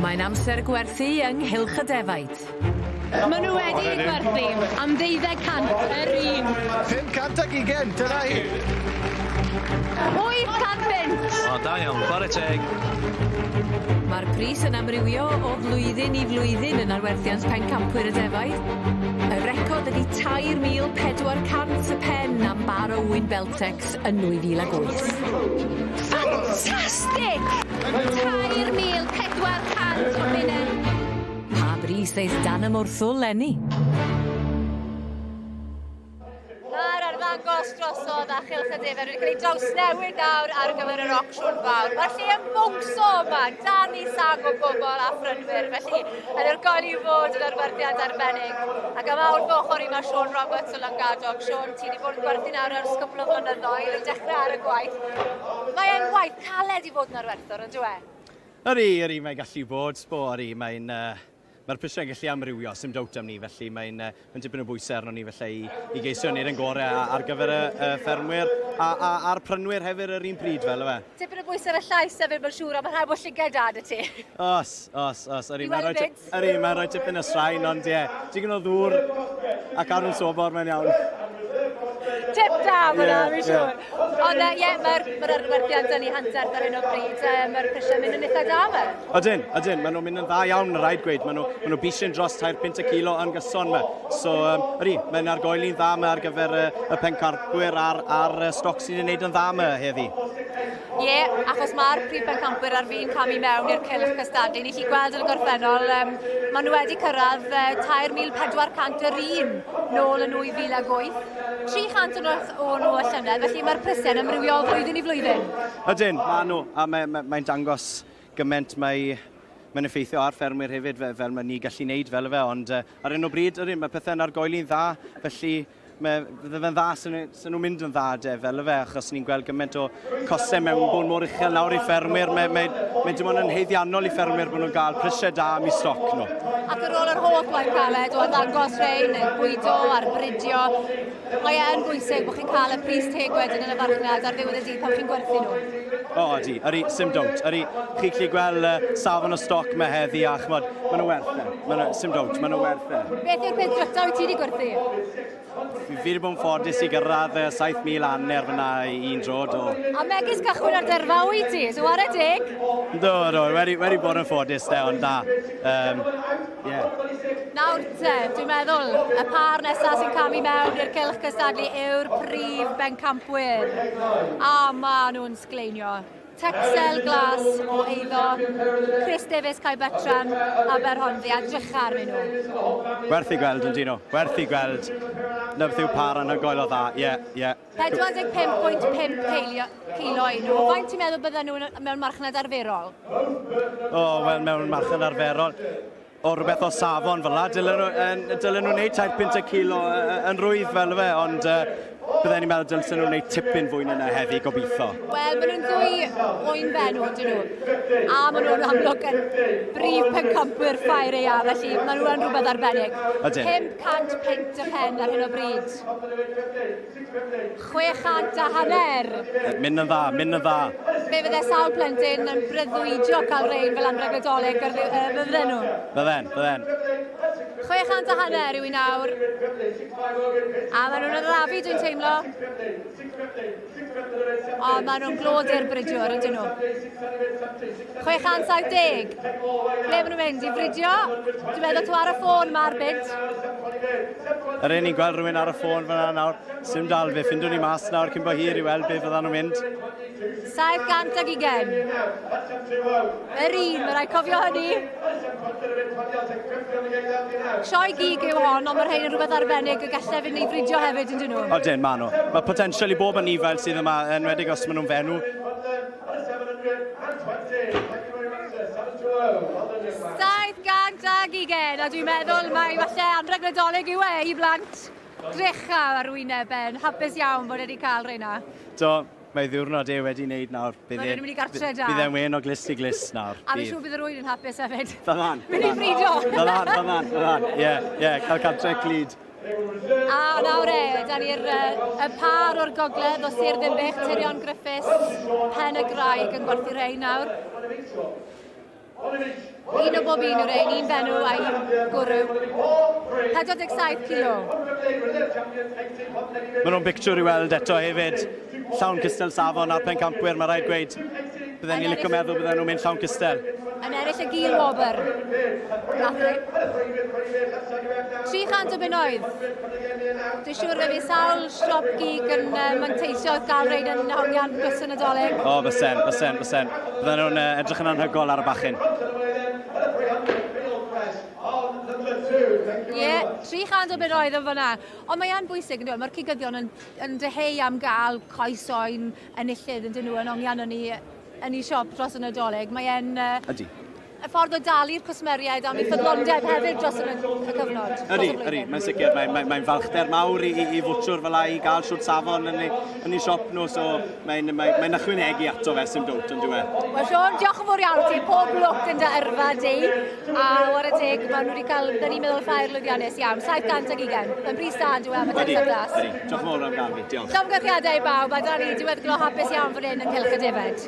Mae'n amser gwerthu ynghylch y Defaid. Maen nhw wedi gwerthu am 1200 yr un. 520, dyna hi. 800 O, da iawn, chwarae teg. Mae'r pris yn amrywio o flwyddyn i flwyddyn yn arwerthiant pencampwyr y Defaid. Y record ydy 3,400 y pen am bar o wyn Beltex yn 2008. Ffantastig! 3,400 o bunnau. Pa bris ddeith dan y mwrthwl lenni? Mae'r arddangos drosodd a Chylch y Defaid wedi cael ei drawsnewid nawr ar gyfer yr ocsiwn fawr. Mae'r lle yn mwngso yma, dan i sag o bobl a phrynwyr, felly yn ergolu fod yn arwerthiant arbennig. Ac am awr fy ochr i mae Sioe Roberts o Langadog. Sioe, ti wedi bod yn gwerthu nawr ar ysgwpl o flynyddoedd yn dechrau ar y gwaith. Mae'n gwaith caled i fod yn arwerthwr, yn dwi? Yri, mae'n gallu bod, Mae'r prisiau'n gallu amrywio, sy'n dowt am ni, felly mae'n dipyn o bwysau arno ni felly i geisio wneud yn gorau ar gyfer y ffermwyr a'r prynwyr hefyd yr un pryd fel yma. Tipyn o bwysau ar y llais hefyd mae'n siŵr, a mae'n rhaid bod llygad dad y ti. Os. Mae'n rhoi tipyn o straen, ond ie, digon o ddŵr ac arw'n sobor mae'n iawn. Tip da, mae'n siŵr. Ond ie, mae'r arwerthiant yn ei hanterth ar hyn o bryd. Mae'r prisiau mynd yn eitha da fe. Ydyn, maen nhw'n mynd yn dda iawn, rhaid gweud. Maen nhw bisyn dros 200 kilo yn gyson me. So, mae'n argoeli'n dda me ar gyfer y pencampwyr a'r stoc sy'n ei wneud yn dda me heddi. Ie, achos mae'r prif pencampwyr ar fi'n camu mewn i'r cylch cystadlu. Ni chi gweld yn y gorffennol, maen nhw wedi cyrraedd 3,400 yr un nôl yn 2008. 300 o nhw y llynedd, felly mae'r prisiau'n amrywio flwyddyn i flwyddyn. Ydyn, maen nhw, a mae'n dangos gymaint mae'n effeithio ar ffermwyr hefyd fel mae ni gallu wneud fel fe, ond ar hyn o bryd, mae pethau'n argoeli'n dda, felly fydde fe'n dda sy'n nhw'n mynd yn dda fel fe, achos ni'n gweld gymaint o costau mewnbwn mor uchel nawr i ffermwyr. Mae'n dim ond yn heiddiannol i ffermwyr bod nhw'n cael prisiau da am eu stoc nhw. Ac ar ôl yr holl waith caled o ddangos rhain, bwydo, arbrydio, mae e'n bwysig bod chi'n cael y pris teg wedyn yn y farchnad ar ddiwedd y dydd pan chi'n gwerthu nhw. O, ydi, sim dowt. Chi'n gallu gweld safon o stoc me heddi a chmod, maen nhw werth e. Sim dowt, maen nhw werth e. Beth yw'r peth dryta wyt ti wedi gwerthu? Fi wedi bod yn ffodus i gyrraedd 7,000 anner fyna i un drod o. A megis cychwyn ar derfa wyt ti, so ar y dig? Do, wedi bod yn ffodus ond da. Nawr te, dwi'n meddwl, y par nesaf sy'n camu mewn i'r cylch cystadlu yw'r prif bencampwyr. A maen nhw'n sgleinio. Texel glas o eiddo, Chris Davies Kai Betran a Berhonddi a drycha arnyn nhw. Werth i gweld yn dyn nhw, werth i gweld. Nefyd yw par anhygoel o dda, ie. 45.5 kilo i nhw. Faint ti'n meddwl bydden nhw mewn marchnad arferol? Wel, mewn marchnad arferol. O rhywbeth o safon fel la, dylen nhw'n neud 4 kilo yn rwydd fel fe, ond bydden ni'n meddwl dylsen nhw'n neud tipyn fwy yna heddi gobeithio. Wel, maen nhw'n ddwy oen benw, dyn nhw. A maen nhw'n amlwg yn brif pencampwyr ffair ei a, felly maen nhw'n rhywbeth arbennig. 500 pint y pen ar hyn o bryd. 650. Mynd yn dda. Be fydde sawl plentyn yn breuddwydio cael rein fel anreg nadolig fydden nhw? Bydden. 650 yw i nawr. A maen nhw'n arafu, dwi'n teimlo. O, maen nhw'n glodi'r bridiwr, ydyn nhw. 670. Ble maen nhw'n mynd i bridio? Dwi'n meddwl tu ar y ffôn ma'r byd. Yr un i'n gweld rhywun ar y ffôn fyna nawr. Sim dal fe, ffindwn ni mas nawr cyn bo hir i weld beth fyddan nhw'n mynd. 720. Yr un, mae'n rhaid cofio hynny. Sioe gig yw hon, ond mae'r rhain yn rhywbeth arbennig y gallai fynd i fridio hefyd yn dyn nhw. Odyn, maen nhw. Mae potensial i bob yn nifer sydd yma, yn wedig os maen nhw'n fenw. 720, a dwi'n meddwl mae falle anreg nadolig yw i blant. Drycha ar wyneb ben, hapus iawn bod wedi cael reina. Do, mae ddiwrnod wedi wneud nawr. Mae'n mynd i gartre da. Bydd e'n wen o glis i glis nawr. A fi'n siŵr bydd yr wy'n yn hapus hefyd. Byddan. Mynd i fridio. Byddan. Ie, cael cartre glid. A nawr da ni'r par o'r gogledd o Sir Ddinbych, Tirion Griffiths, Pen y Graig yn gwerthu rhain nawr. Un o bob un yw'r ein, un benw a un gwrw. 47 kilo. Mae nhw'n pictiwr i weld eto hefyd. Llawn cystel safon ar pencampwyr, mae rhaid gweud. Bydden ni'n licio meddwl bydden nhw'n mynd llawn cystel. Yn eraill y gil wobr. 300 o bunnoedd. Dwi'n siŵr y fi sawl siop gig yn manteisio gael reid yn hongian bus yn Nadolig. O, bysen. Bydden nhw'n edrych yn anhygol ar y bachyn. Ie, 300 o bunnoedd yn fyna. Ond mae e'n bwysig yn dweud, mae'r cigyddion yn deheu am gael coesoen enillydd yn dyn nhw yn hongian yn ei siop dros y Nadolig. Mae e'n Ydy. y ffordd o dalu'r cwsmeriaid am ei ffyddlondeb hefyd dros y cyfnod. Ydy, mae'n sicr. Mae'n falchder mawr i fwtwr fel i gael siwt safon yn ei siop nhw, so mae'n ychwanegu ato fe sy'n dwt yn dweud. Wel, Sion, diolch yn fawr iawn ti, pob lwc yn dy yrfa di. A war y teg, maen nhw wedi cael, dyn ni'n meddwl ffair lwyddiannus iawn, 720. Mae'n bris da yn dweud am y tecsa blas. Ydy, diolch yn fawr am gael fi, diolch. Llongythiadau i bawb, a dyna ni, diwedd glo hapus iawn fan hyn yn Cylch y Defaid.